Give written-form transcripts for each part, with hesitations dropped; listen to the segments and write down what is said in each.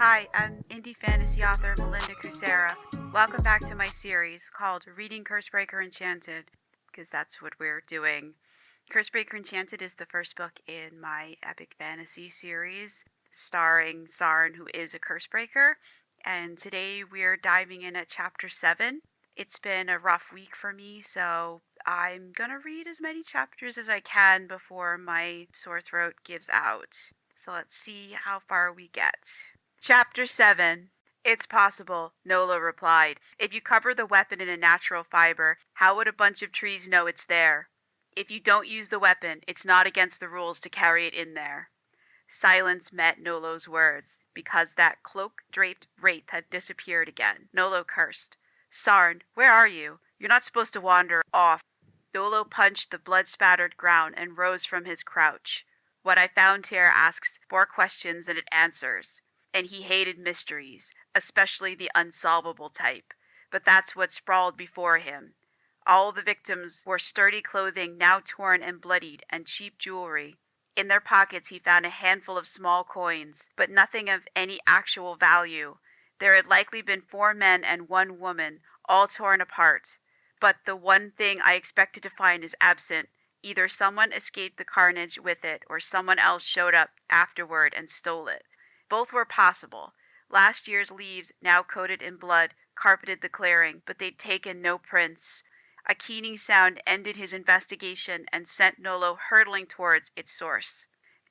Hi, I'm indie fantasy author Melinda Kucera. Welcome back to my series called Reading Curse Breaker Enchanted, because that's what we're doing. Curse Breaker Enchanted is the first book in my epic fantasy series, starring Sarn, who is a curse breaker, and today we're diving in at chapter 7. It's been a rough week for me, so I'm gonna read as many chapters as I can before my sore throat gives out. So let's see how far we get. Chapter 7. It's possible, Nola replied. If you cover the weapon in a natural fiber, how would a bunch of trees know it's there? If you don't use the weapon, it's not against the rules to carry it in there. Silence met Nolo's words, because that cloak-draped wraith had disappeared again. Nolo cursed. Sarn, where are you? You're not supposed to wander off. Nolo punched the blood-spattered ground and rose from his crouch. What I found here asks more questions than it answers. And he hated mysteries, especially the unsolvable type. But that's what sprawled before him. All the victims wore sturdy clothing now torn and bloodied, and cheap jewelry. In their pockets he found a handful of small coins, but nothing of any actual value. There had likely been 4 men and 1 woman, all torn apart. But the one thing I expected to find is absent. Either someone escaped the carnage with it, or someone else showed up afterward and stole it. Both were possible. Last year's leaves, now coated in blood, carpeted the clearing, but they'd taken no prints. A keening sound ended his investigation and sent Nolo hurtling towards its source.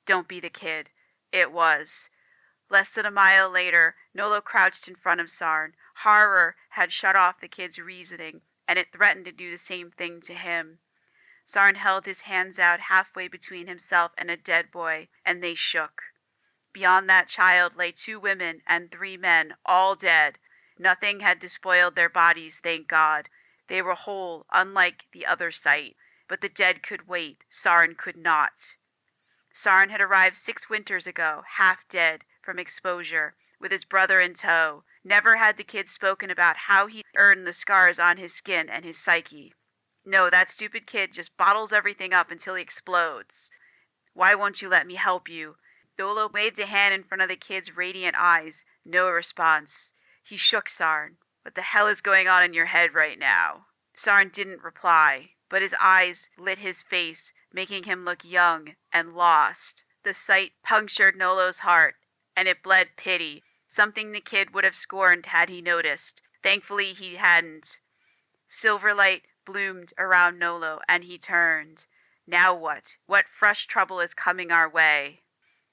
Don't be the kid. It was. Less than a mile later, Nolo crouched in front of Sarn. Horror had shut off the kid's reasoning, and it threatened to do the same thing to him. Sarn held his hands out halfway between himself and a dead boy, and they shook. Beyond that child lay 2 women and 3 men, all dead. Nothing had despoiled their bodies, thank God. They were whole, unlike the other sight. But the dead could wait. Sarn could not. Sarn had arrived 6 winters ago, half dead from exposure, with his brother in tow. Never had the kid spoken about how he earned the scars on his skin and his psyche. No, that stupid kid just bottles everything up until he explodes. Why won't you let me help you? Nolo waved a hand in front of the kid's radiant eyes. No response. He shook Sarn. What the hell is going on in your head right now? Sarn didn't reply, but his eyes lit his face, making him look young and lost. The sight punctured Nolo's heart, and it bled pity, something the kid would have scorned had he noticed. Thankfully he hadn't. Silverlight bloomed around Nolo, and he turned. Now what? What fresh trouble is coming our way?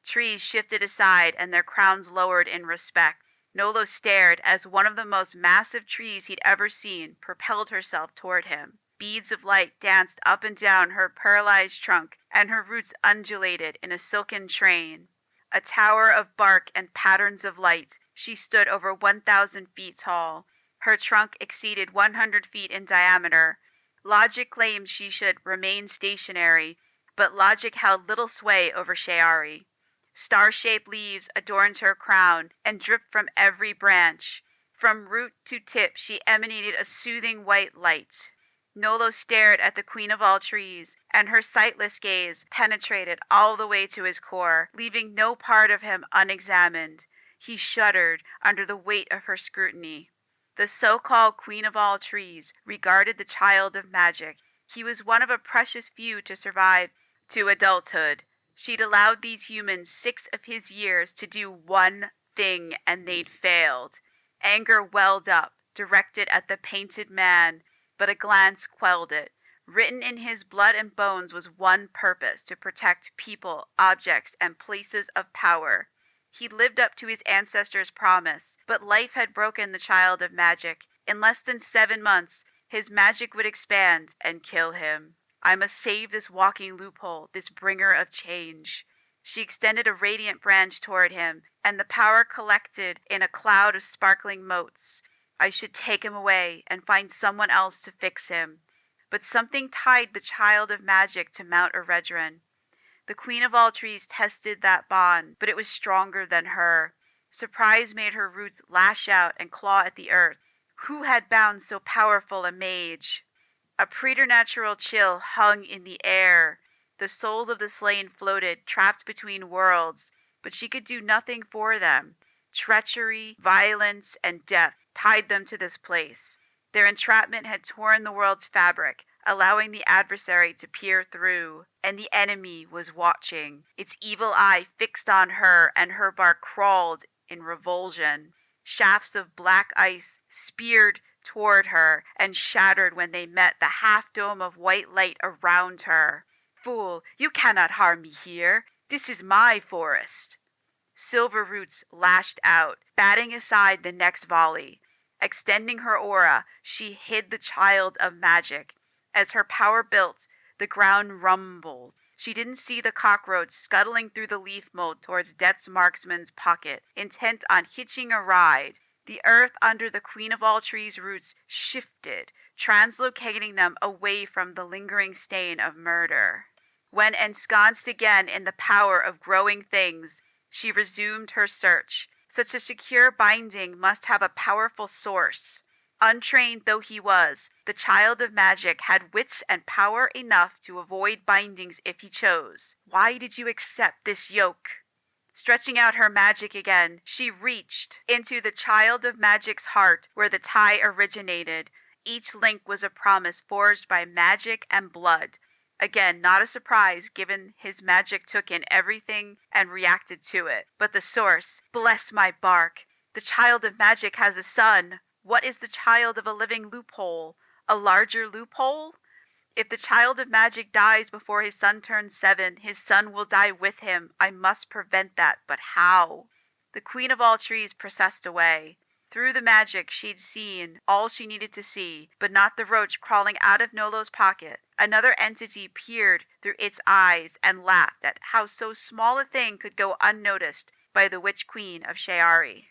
Trees shifted aside and their crowns lowered in respect. Nolo stared as one of the most massive trees he'd ever seen propelled herself toward him. Beads of light danced up and down her paralyzed trunk, and her roots undulated in a silken train. A tower of bark and patterns of light, she stood over 1,000 feet tall. Her trunk exceeded 100 feet in diameter. Logic claimed she should remain stationary, but logic held little sway over Sheari. Star-shaped leaves adorned her crown and dripped from every branch. From root to tip she emanated a soothing white light. Nolo stared at the queen of all trees, and her sightless gaze penetrated all the way to his core, leaving no part of him unexamined. He shuddered under the weight of her scrutiny. The so-called queen of all trees regarded the child of magic. He was one of a precious few to survive to adulthood. She'd allowed these humans 6 of his years to do one thing, and they'd failed. Anger welled up, directed at the painted man, but a glance quelled it. Written in his blood and bones was one purpose: to protect people, objects, and places of power. He'd lived up to his ancestors' promise, but life had broken the child of magic. In less than 7 months, his magic would expand and kill him. I must save this walking loophole, this bringer of change. She extended a radiant branch toward him, and the power collected in a cloud of sparkling motes. I should take him away and find someone else to fix him. But something tied the child of magic to Mount Eredron. The queen of all trees tested that bond, but it was stronger than her. Surprise made her roots lash out and claw at the earth. Who had bound so powerful a mage? A preternatural chill hung in the air. The souls of the slain floated, trapped between worlds, but she could do nothing for them. Treachery, violence, and death tied them to this place. Their entrapment had torn the world's fabric, allowing the adversary to peer through, and the enemy was watching, its evil eye fixed on her, and her bark crawled in revulsion. Shafts of black ice speared toward her and shattered when they met the half-dome of white light around her. "Fool, you cannot harm me here. This is my forest." Silver roots lashed out, batting aside the next volley. Extending her aura, she hid the child of magic. As her power built, the ground rumbled. She didn't see the cockroach scuttling through the leaf mold towards Death's marksman's pocket, intent on hitching a ride. The earth under the Queen of All Trees' roots shifted, translocating them away from the lingering stain of murder. When ensconced again in the power of growing things, she resumed her search. Such a secure binding must have a powerful source. Untrained though he was, the child of magic had wits and power enough to avoid bindings if he chose. Why did you accept this yoke? Stretching out her magic again, she reached into the child of magic's heart where the tie originated. Each link was a promise forged by magic and blood. Again, not a surprise given his magic took in everything and reacted to it. But the source, bless my bark, the child of magic has a son. What is the child of a living loophole? A larger loophole? If the child of magic dies before his son turns 7, his son will die with him. I must prevent that, but how? The Queen of All Trees processed away. Through the magic, she'd seen all she needed to see, but not the roach crawling out of Nolo's pocket. Another entity peered through its eyes and laughed at how so small a thing could go unnoticed by the Witch Queen of Sheari.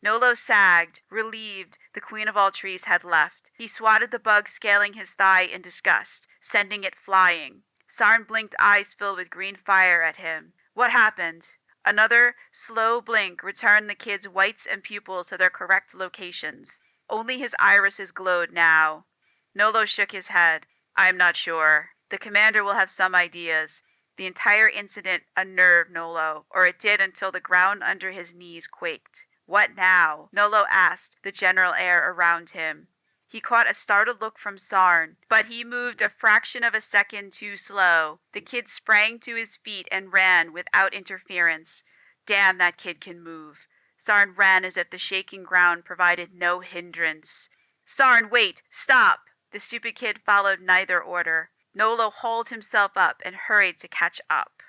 Nolo sagged, relieved the Queen of All Trees had left. He swatted the bug scaling his thigh in disgust, sending it flying. Sarn blinked eyes filled with green fire at him. What happened? Another slow blink returned the kid's whites and pupils to their correct locations. Only his irises glowed now. Nolo shook his head. I am not sure. The commander will have some ideas. The entire incident unnerved Nolo, or it did until the ground under his knees quaked. What now? Nolo asked, the general air around him. He caught a startled look from Sarn, but he moved a fraction of a second too slow. The kid sprang to his feet and ran without interference. Damn, that kid can move. Sarn ran as if the shaking ground provided no hindrance. Sarn, wait! Stop! The stupid kid followed neither order. Nolo hauled himself up and hurried to catch up.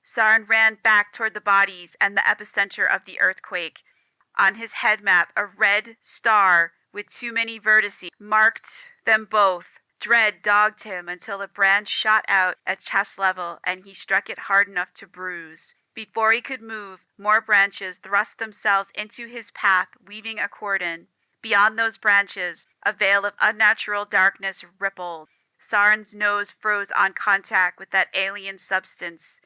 Sarn ran back toward the bodies and the epicenter of the earthquake. On his head map, a red star with too many vertices marked them both. Dread dogged him until a branch shot out at chest level and he struck it hard enough to bruise. Before he could move, more branches thrust themselves into his path, weaving a cordon. Beyond those branches, a veil of unnatural darkness rippled. Sarn's nose froze on contact with that alien substance.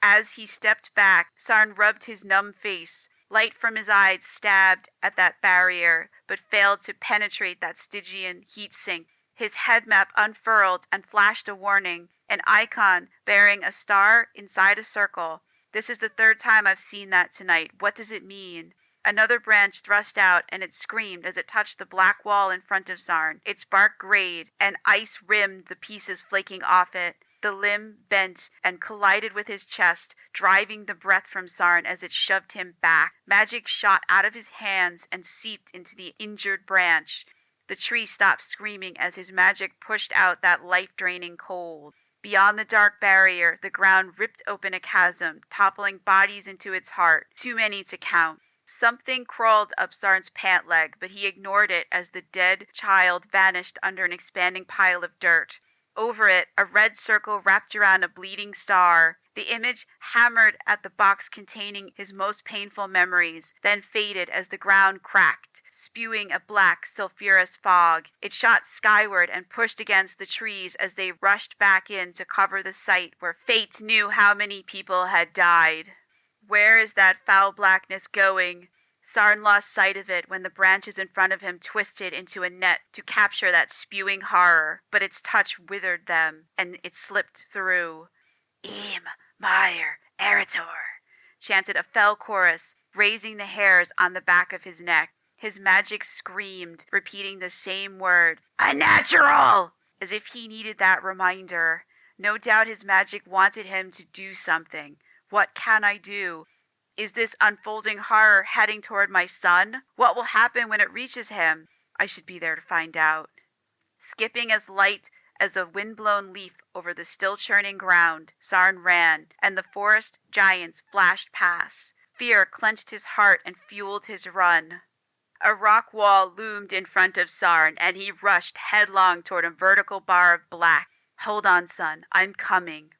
As he stepped back, Sarn rubbed his numb face. Light from his eyes stabbed at that barrier, but failed to penetrate that Stygian heat sink. His head map unfurled and flashed a warning, an icon bearing a star inside a circle. This is the 3rd time I've seen that tonight. What does it mean? Another branch thrust out, and it screamed as it touched the black wall in front of Sarn. Its bark grayed, and ice rimmed the pieces flaking off it. The limb bent and collided with his chest, driving the breath from Sarn as it shoved him back. Magic shot out of his hands and seeped into the injured branch. The tree stopped screaming as his magic pushed out that life-draining cold. Beyond the dark barrier, the ground ripped open a chasm, toppling bodies into its heart, too many to count. Something crawled up Sarn's pant leg, but he ignored it as the dead child vanished under an expanding pile of dirt. Over it, a red circle wrapped around a bleeding star. The image hammered at the box containing his most painful memories, then faded as the ground cracked, spewing a black, sulphurous fog. It shot skyward and pushed against the trees as they rushed back in to cover the site where fate knew how many people had died. Where is that foul blackness going? Sarn lost sight of it when the branches in front of him twisted into a net to capture that spewing horror, but its touch withered them, and it slipped through. Im, Meyer, Eritor, chanted a fell chorus. raising the hairs on the back of his neck. His magic screamed, repeating the same word, "Unnatural!" as if he needed that reminder. No doubt his magic wanted him to do something. What can I do? Is this unfolding horror heading toward my son? What will happen when it reaches him? I should be there to find out. Skipping as light as a wind-blown leaf over the still-churning ground, Sarn ran, and the forest giants flashed past. Fear clenched his heart and fueled his run. A rock wall loomed in front of Sarn, and he rushed headlong toward a vertical bar of black. "Hold on, son, I'm coming."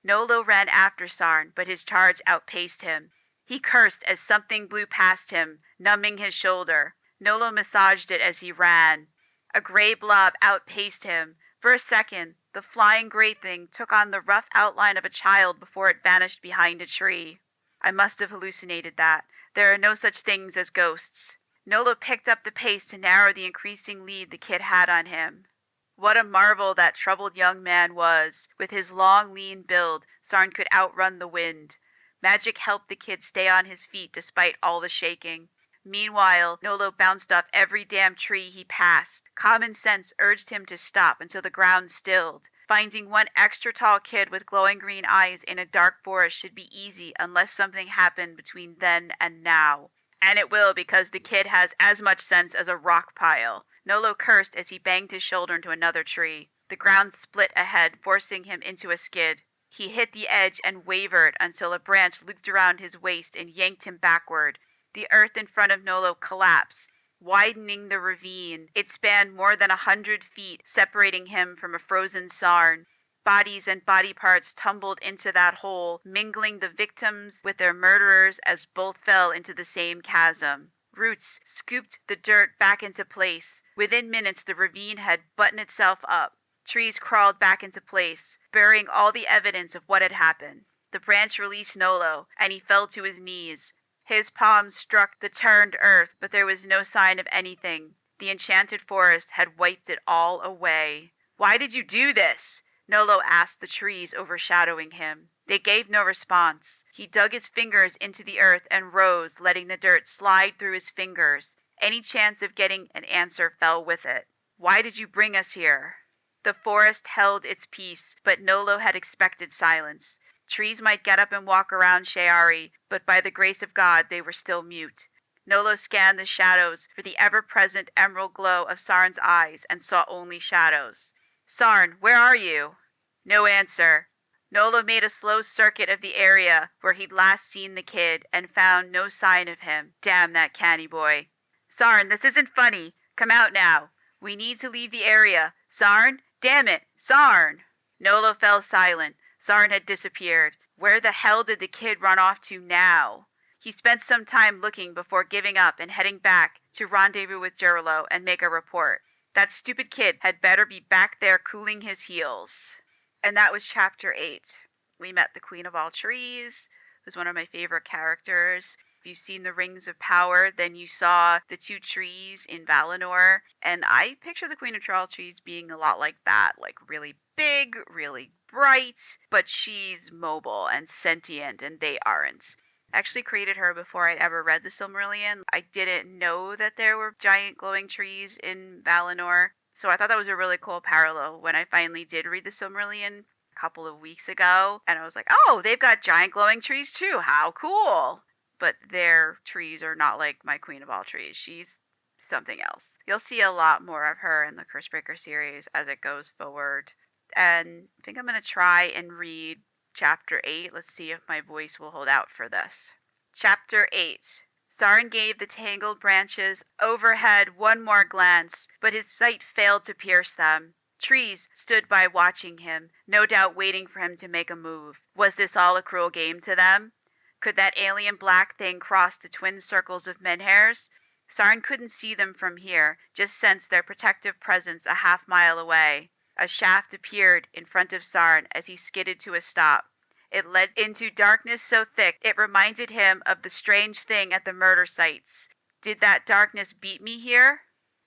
Nolo ran after Sarn, but his charge outpaced him. He cursed as something blew past him, numbing his shoulder. Nolo massaged it as he ran. A gray blob outpaced him. For a second, the flying gray thing took on the rough outline of a child before it vanished behind a tree. I must have hallucinated that. There are no such things as ghosts. Nolo picked up the pace to narrow the increasing lead the kid had on him. What a marvel that troubled young man was. With his long, lean build, Sarn could outrun the wind. Magic helped the kid stay on his feet despite all the shaking. Meanwhile, Nolo bounced off every damn tree he passed. Common sense urged him to stop until the ground stilled. Finding one extra tall kid with glowing green eyes in a dark forest should be easy unless something happened between then and now. And it will, because the kid has as much sense as a rock pile. Nolo cursed as he banged his shoulder into another tree. The ground split ahead, forcing him into a skid. He hit the edge and wavered until a branch looped around his waist and yanked him backward. The earth in front of Nolo collapsed, widening the ravine. It spanned more than 100 feet, separating him from a frozen Sarn. Bodies and body parts tumbled into that hole, mingling the victims with their murderers as both fell into the same chasm. Roots scooped the dirt back into place. Within minutes, the ravine had buttoned itself up. Trees crawled back into place, burying all the evidence of what had happened. The branch released Nolo, and he fell to his knees. His palms struck the turned earth, but there was no sign of anything. The enchanted forest had wiped it all away. "Why did you do this?" Nolo asked the trees overshadowing him. They gave no response. He dug his fingers into the earth and rose, letting the dirt slide through his fingers. Any chance of getting an answer fell with it. "Why did you bring us here?" The forest held its peace, but Nolo had expected silence. Trees might get up and walk around Sheari, but by the grace of God they were still mute. Nolo scanned the shadows for the ever-present emerald glow of Sarn's eyes and saw only shadows. "Sarn, where are you?" No answer. Nolo made a slow circuit of the area where he'd last seen the kid and found no sign of him. Damn that canny boy. "Sarn, this isn't funny. Come out now. We need to leave the area. Sarn? Damn it, Sarn!" Nolo fell silent. Sarn had disappeared. Where the hell did the kid run off to now? He spent some time looking before giving up and heading back to rendezvous with Gerlo and make a report. That stupid kid had better be back there cooling his heels. And that was chapter 8. We met the Queen of All Trees, who's one of my favorite characters. If you've seen the Rings of Power, then you saw the 2 trees in Valinor. And I picture the Queen of All Trees being a lot like that, like really big, really bright, but she's mobile and sentient, and they aren't. I actually created her before I'd ever read the Silmarillion. I didn't know that there were giant glowing trees in Valinor, so I thought that was a really cool parallel when I finally did read the Silmarillion a couple of weeks ago, and I was like, oh, they've got giant glowing trees too, how cool! But their trees are not like my Queen of All Trees. She's something else. You'll see a lot more of her in the Curse Breaker series as it goes forward. And I think I'm going to try and read Chapter 8. Let's see if my voice will hold out for this. Chapter 8. Sarn gave the tangled branches overhead one more glance, but his sight failed to pierce them. Trees stood by watching him, no doubt waiting for him to make a move. Was this all a cruel game to them? Could that alien black thing cross the twin circles of menhirs? Sarn couldn't see them from here, just sensed their protective presence a half-mile away. A shaft appeared in front of Sarn as he skidded to a stop. It led into darkness so thick it reminded him of the strange thing at the murder sites. Did that darkness beat me here?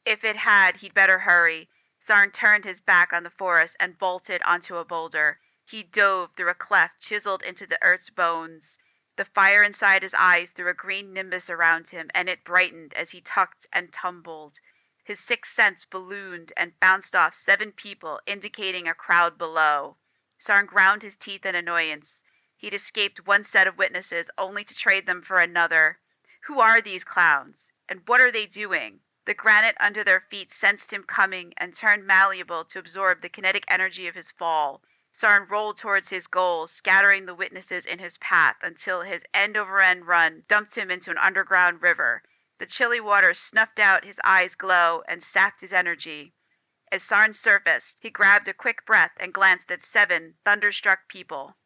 If it had, he'd better hurry. Sarn turned his back on the forest and bolted onto a boulder. He dove through a cleft chiseled into the earth's bones. The fire inside his eyes threw a green nimbus around him, and it brightened as he tucked and tumbled. His sixth sense ballooned and bounced off 7 people, indicating a crowd below. Sarn ground his teeth in annoyance. He'd escaped one set of witnesses, only to trade them for another. Who are these clowns? And what are they doing? The granite under their feet sensed him coming and turned malleable to absorb the kinetic energy of his fall. Sarn rolled towards his goal, scattering the witnesses in his path until his end-over-end run dumped him into an underground river. The chilly water snuffed out his eyes' glow and sapped his energy. As Sarn surfaced, he grabbed a quick breath and glanced at 7 thunderstruck people.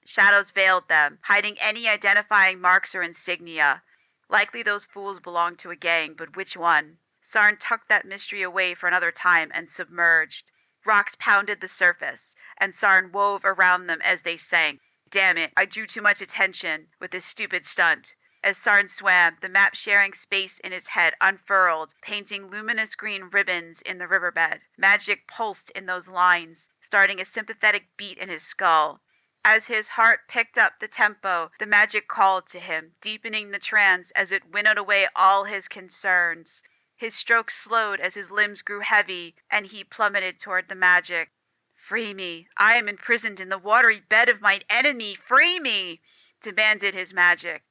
Shadows veiled them, hiding any identifying marks or insignia. Likely those fools belonged to a gang, but which one? Sarn tucked that mystery away for another time and submerged. Rocks pounded the surface, and Sarn wove around them as they sank. Damn it, I drew too much attention with this stupid stunt. As Sarn swam, the map-sharing space in his head unfurled, painting luminous green ribbons in the riverbed. Magic pulsed in those lines, starting a sympathetic beat in his skull. As his heart picked up the tempo, the magic called to him, deepening the trance as it winnowed away all his concerns. His strokes slowed as his limbs grew heavy, and he plummeted toward the magic. "Free me! I am imprisoned in the watery bed of my enemy! Free me!" demanded his magic.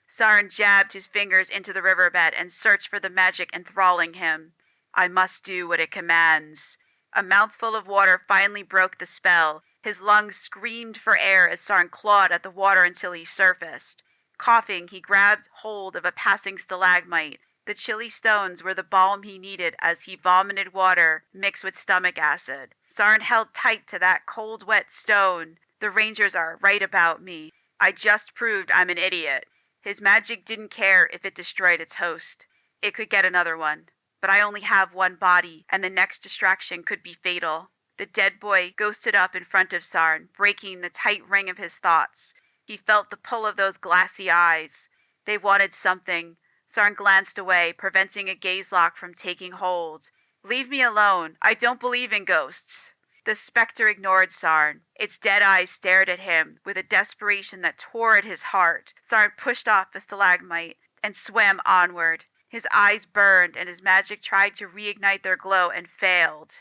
Sarn jabbed his fingers into the riverbed and searched for the magic enthralling him. "I must do what it commands." A mouthful of water finally broke the spell. His lungs screamed for air as Sarn clawed at the water until he surfaced. Coughing, he grabbed hold of a passing stalagmite. The chilly stones were the balm he needed as he vomited water mixed with stomach acid. Sarn held tight to that cold, wet stone. The Rangers are right about me. I just proved I'm an idiot. His magic didn't care if it destroyed its host. It could get another one. But I only have one body, and the next distraction could be fatal. The dead boy ghosted up in front of Sarn, breaking the tight ring of his thoughts. He felt the pull of those glassy eyes. They wanted something. Sarn glanced away, preventing a gaze lock from taking hold. "Leave me alone. I don't believe in ghosts." The specter ignored Sarn. Its dead eyes stared at him with a desperation that tore at his heart. Sarn pushed off the stalagmite and swam onward. His eyes burned, and his magic tried to reignite their glow and failed.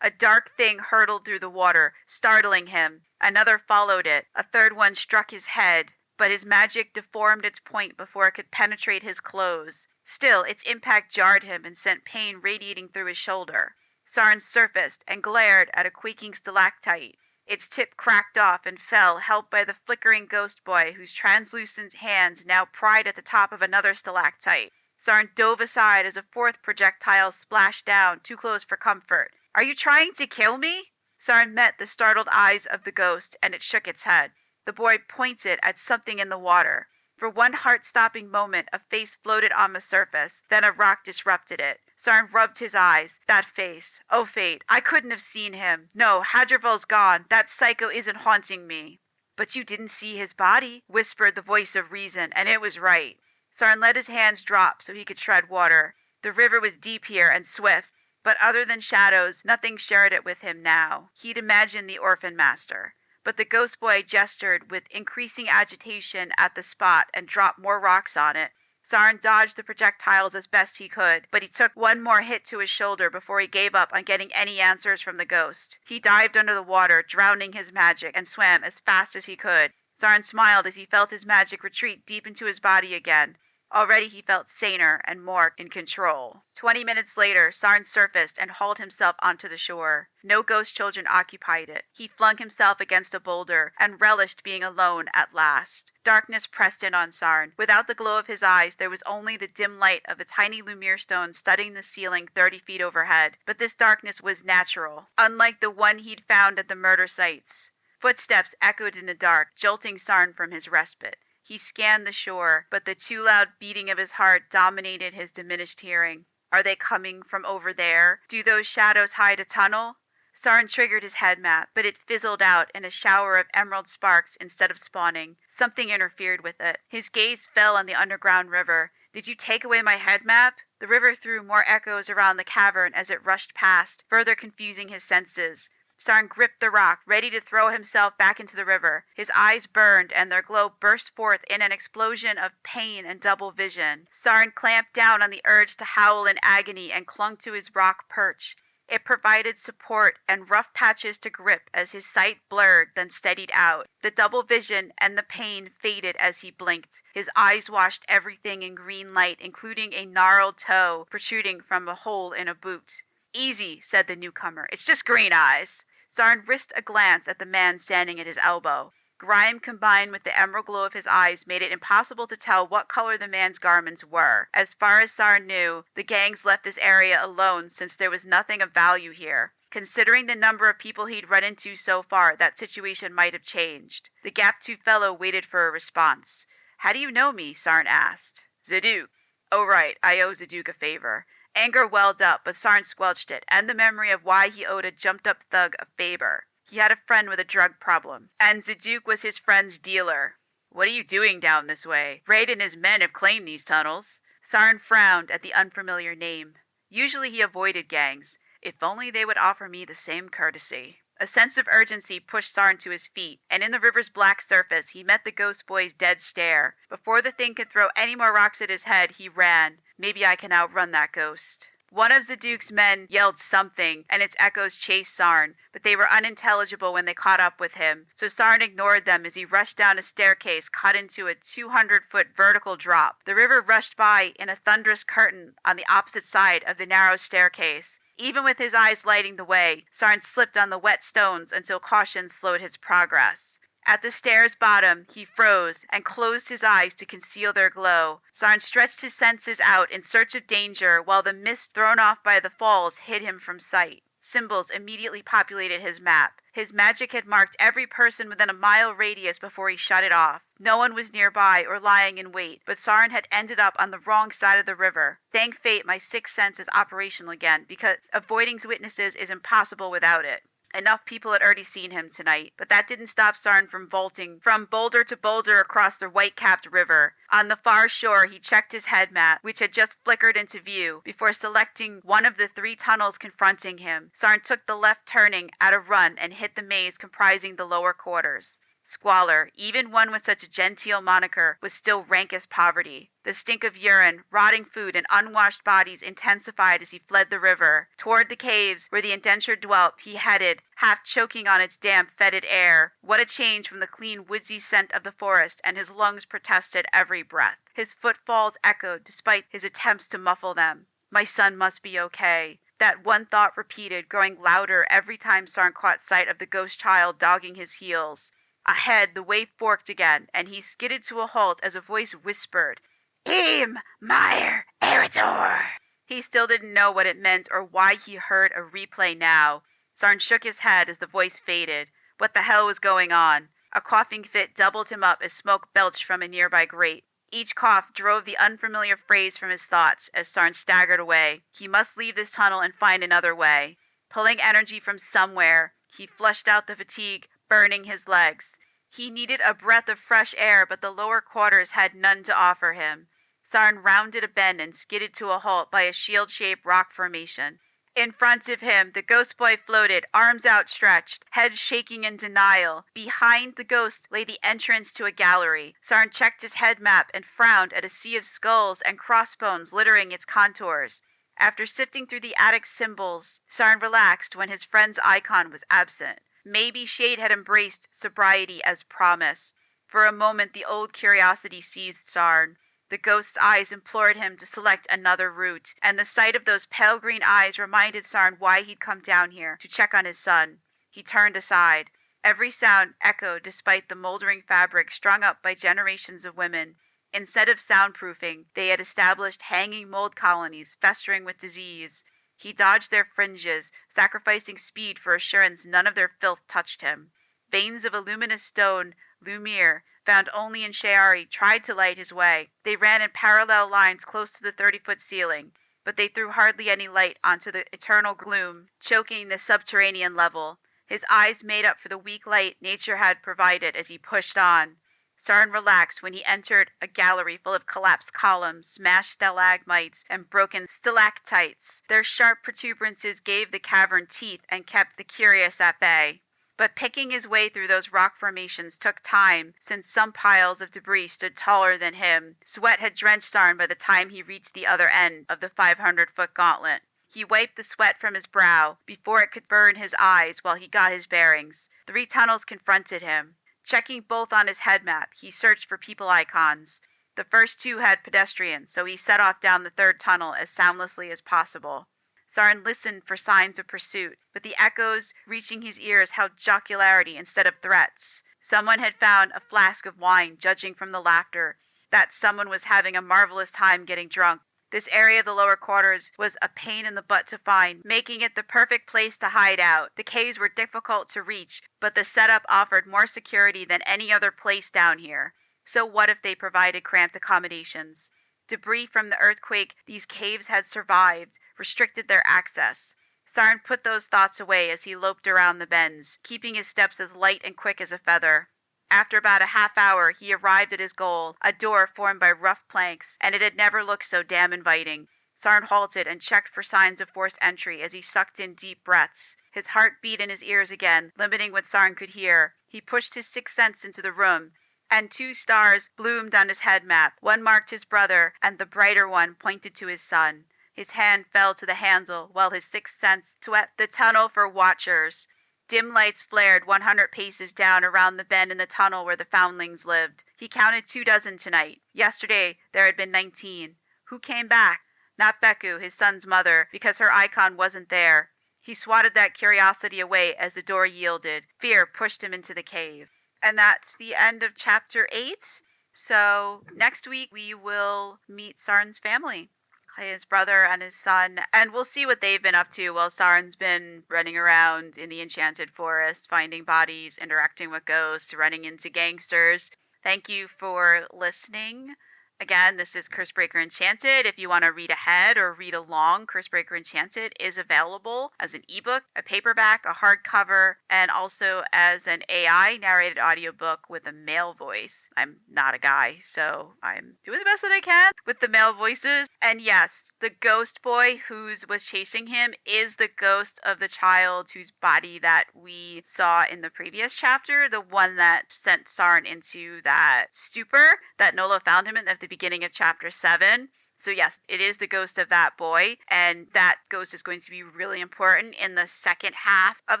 A dark thing hurtled through the water, startling him. Another followed it. A third one struck his head, but his magic deformed its point before it could penetrate his clothes. Still, its impact jarred him and sent pain radiating through his shoulder. Sarn surfaced and glared at a quaking stalactite. Its tip cracked off and fell, helped by the flickering ghost boy whose translucent hands now pried at the top of another stalactite. Sarn dove aside as a 4th projectile splashed down, too close for comfort. "Are you trying to kill me?" Sarn met the startled eyes of the ghost, and it shook its head. The boy pointed at something in the water. For one heart-stopping moment, a face floated on the surface, then a rock disrupted it. Sarn rubbed his eyes. That face. Oh, fate. I couldn't have seen him. No, Hadrival's gone. That psycho isn't haunting me. "But you didn't see his body," whispered the voice of reason, and it was right. Sarn let his hands drop so he could tread water. The river was deep here and swift, but other than shadows, nothing shared it with him now. He'd imagined the orphan master. But the ghost boy gestured with increasing agitation at the spot and dropped more rocks on it. Sarn dodged the projectiles as best he could, but he took one more hit to his shoulder before he gave up on getting any answers from the ghost. He dived under the water, drowning his magic, and swam as fast as he could. Sarn smiled as he felt his magic retreat deep into his body again. Already he felt saner and more in control. 20 minutes later, Sarn surfaced and hauled himself onto the shore. No ghost children occupied it. He flung himself against a boulder and relished being alone at last. Darkness pressed in on Sarn. Without the glow of his eyes, there was only the dim light of a tiny Lumiere stone studding the ceiling 30 feet overhead. But this darkness was natural, unlike the one he'd found at the murder sites. Footsteps echoed in the dark, jolting Sarn from his respite. He scanned the shore, but the too loud beating of his heart dominated his diminished hearing. Are they coming from over there? Do those shadows hide a tunnel? Sarn triggered his head map, but it fizzled out in a shower of emerald sparks instead of spawning. Something interfered with it. His gaze fell on the underground river. "Did you take away my head map?" The river threw more echoes around the cavern as it rushed past, further confusing his senses. Sarn gripped the rock, ready to throw himself back into the river. His eyes burned, and their glow burst forth in an explosion of pain and double vision. Sarn clamped down on the urge to howl in agony and clung to his rock perch. It provided support and rough patches to grip as his sight blurred, then steadied out. The double vision and the pain faded as he blinked. His eyes washed everything in green light, including a gnarled toe protruding from a hole in a boot. "Easy," said the newcomer. "It's just green eyes." Sarn risked a glance at the man standing at his elbow. Grime combined with the emerald glow of his eyes made it impossible to tell what color the man's garments were. As far as Sarn knew, the gangs left this area alone since there was nothing of value here. Considering the number of people he'd run into so far, that situation might have changed. The gap-toothed fellow waited for a response. "How do you know me?" Sarn asked. "Zaduk." "Oh right, I owe Zaduk a favor." Anger welled up, but Sarn squelched it, and the memory of why he owed a jumped-up thug a favor. He had a friend with a drug problem, and Zaduk was his friend's dealer. "What are you doing down this way? Raid and his men have claimed these tunnels." Sarn frowned at the unfamiliar name. Usually he avoided gangs. If only they would offer me the same courtesy. A sense of urgency pushed Sarn to his feet, and in the river's black surface he met the ghost boy's dead stare. Before the thing could throw any more rocks at his head, he ran. Maybe I can outrun that ghost. One of Zaduk's men yelled something, and its echoes chased Sarn, but they were unintelligible when they caught up with him, so Sarn ignored them as he rushed down a staircase cut into a 200-foot vertical drop. The river rushed by in a thunderous curtain on the opposite side of the narrow staircase. Even with his eyes lighting the way, Sarn slipped on the wet stones until caution slowed his progress. At the stair's bottom, he froze and closed his eyes to conceal their glow. Sarn stretched his senses out in search of danger while the mist thrown off by the falls hid him from sight. Symbols immediately populated his map. His magic had marked every person within a mile radius before he shut it off. No one was nearby or lying in wait, but Sarn had ended up on the wrong side of the river. Thank fate my sixth sense is operational again, because avoiding witnesses is impossible without it. Enough people had already seen him tonight, but that didn't stop Sarn from vaulting from boulder to boulder across the white-capped river. On the far shore, he checked his head map, which had just flickered into view, before selecting one of the 3 tunnels confronting him. Sarn took the left turning at a run and hit the maze comprising the lower quarters. Squalor, even one with such a genteel moniker, was still rank as poverty. The stink of urine, rotting food, and unwashed bodies intensified as he fled the river. Toward the caves where the indentured dwelt, he headed, half choking on its damp, fetid air. What a change from the clean, woodsy scent of the forest, and his lungs protested every breath. His footfalls echoed despite his attempts to muffle them. My son must be okay. That one thought repeated, growing louder every time Sarn caught sight of the ghost child dogging his heels. Ahead, the way forked again, and he skidded to a halt as a voice whispered, "Eam, Meyer, Eritor." He still didn't know what it meant or why he heard a replay now. Sarn shook his head as the voice faded. What the hell was going on? A coughing fit doubled him up as smoke belched from a nearby grate. Each cough drove the unfamiliar phrase from his thoughts as Sarn staggered away. He must leave this tunnel and find another way. Pulling energy from somewhere, he flushed out the fatigue burning his legs. He needed a breath of fresh air, but the lower quarters had none to offer him. Sarn rounded a bend and skidded to a halt by a shield-shaped rock formation. In front of him, the ghost boy floated, arms outstretched, head shaking in denial. Behind the ghost lay the entrance to a gallery. Sarn checked his head map and frowned at a sea of skulls and crossbones littering its contours. After sifting through the attic symbols, Sarn relaxed when his friend's icon was absent. Maybe Shade had embraced sobriety as promise. For a moment, the old curiosity seized Sarn. The ghost's eyes implored him to select another route, and the sight of those pale green eyes reminded Sarn why he'd come down here, to check on his son. He turned aside. Every sound echoed despite the moldering fabric strung up by generations of women. Instead of soundproofing, they had established hanging mold colonies festering with disease. He dodged their fringes, sacrificing speed for assurance none of their filth touched him. Veins of a luminous stone, Lumiere, found only in Sheari, tried to light his way. They ran in parallel lines close to the 30-foot ceiling, but they threw hardly any light onto the eternal gloom, choking the subterranean level. His eyes made up for the weak light nature had provided as he pushed on. Sauron relaxed when he entered a gallery full of collapsed columns, smashed stalagmites, and broken stalactites. Their sharp protuberances gave the cavern teeth and kept the curious at bay. But picking his way through those rock formations took time, since some piles of debris stood taller than him. Sweat had drenched Sauron by the time he reached the other end of the 500-foot gauntlet. He wiped the sweat from his brow before it could burn his eyes while he got his bearings. 3 tunnels confronted him. Checking both on his head map, he searched for people icons. The first 2 had pedestrians, so he set off down the 3rd tunnel as soundlessly as possible. Sauron listened for signs of pursuit, but the echoes reaching his ears held jocularity instead of threats. Someone had found a flask of wine, judging from the laughter. That someone was having a marvelous time getting drunk. This area of the lower quarters was a pain in the butt to find, making it the perfect place to hide out. The caves were difficult to reach, but the setup offered more security than any other place down here. So what if they provided cramped accommodations? Debris from the earthquake these caves had survived restricted their access. Sauron put those thoughts away as he loped around the bends, keeping his steps as light and quick as a feather. After about a half hour, he arrived at his goal, a door formed by rough planks, and it had never looked so damn inviting. Sauron halted and checked for signs of forced entry as he sucked in deep breaths. His heart beat in his ears again, limiting what Sauron could hear. He pushed his 6th sense into the room, and 2 stars bloomed on his head map. One marked his brother, and the brighter one pointed to his son. His hand fell to the handle while his 6th sense swept the tunnel for watchers. Dim lights flared 100 paces down around the bend in the tunnel where the foundlings lived. He counted 24 tonight. Yesterday, there had been 19. Who came back? Not Beku, his son's mother, because her icon wasn't there. He swatted that curiosity away as the door yielded. Fear pushed him into the cave. And that's the end of chapter 8. So next week we will meet Sauron's family. His brother and his son, and we'll see what they've been up to while Sauron's been running around in the Enchanted Forest, finding bodies, interacting with ghosts, running into gangsters. Thank you for listening. Again, this is Curse Breaker Enchanted. If you want to read ahead or read along, Curse Breaker Enchanted is available as an ebook, a paperback, a hardcover, and also as an AI narrated audiobook with a male voice. I'm not a guy, so I'm doing the best that I can with the male voices. And yes, the ghost boy who was chasing him is the ghost of the child whose body that we saw in the previous chapter, the one that sent Sauron into that stupor that Nola found him in at the beginning of chapter 7. So yes, it is the ghost of that boy, and that ghost is going to be really important in the second half of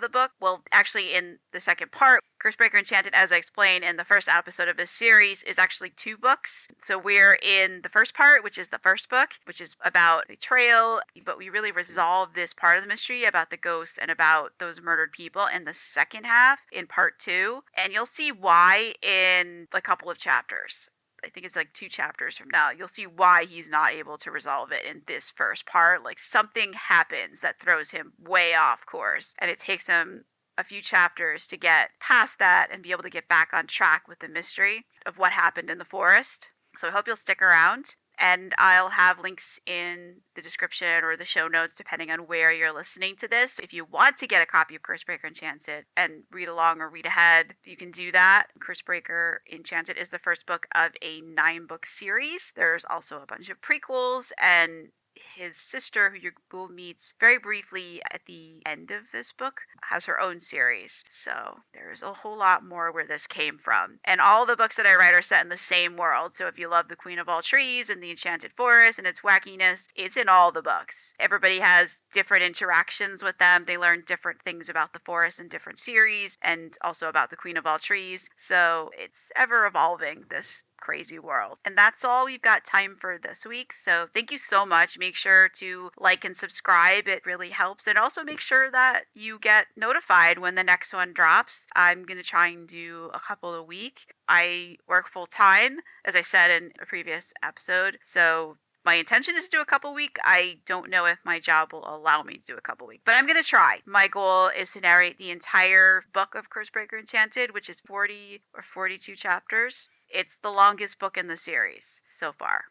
the book. Well, actually in the second part. Curse Breaker Enchanted, as I explained in the first episode of this series, is actually 2 books. So we're in the first part, which is the first book, which is about betrayal, but we really resolve this part of the mystery about the ghost and about those murdered people in the second half in part 2. And you'll see why in a couple of chapters. I think it's 2 chapters from now, you'll see why he's not able to resolve it in this first part. Something happens that throws him way off course, and it takes him a few chapters to get past that and be able to get back on track with the mystery of what happened in the forest. So I hope you'll stick around, and I'll have links in the description or the show notes depending on where you're listening to this. If you want to get a copy of Curse Breaker Enchanted and read along or read ahead, you can do that. Curse Breaker Enchanted is the first book of a 9-book series. There's also a bunch of prequels, and his sister, who Yul meets very briefly at the end of this book, has her own series. So there's a whole lot more where this came from. And all the books that I write are set in the same world. So if you love the Queen of All Trees and the Enchanted Forest and its wackiness, it's in all the books. Everybody has different interactions with them. They learn different things about the forest in different series, and also about the Queen of All Trees. So it's ever evolving, this crazy world. And that's all we've got time for this week. So thank you so much. Make sure to like and subscribe. It really helps. And also make sure that you get notified when the next one drops. I'm going to try and do a couple a week. I work full time, as I said in a previous episode. So my intention is to do a couple a week. I don't know if my job will allow me to do a couple a week, but I'm going to try. My goal is to narrate the entire book of Curse Breaker Enchanted, which is 40 or 42 chapters. It's the longest book in the series so far.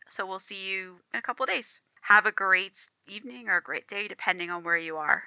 So we'll see you in a couple of days. Have a great evening or a great day, depending on where you are.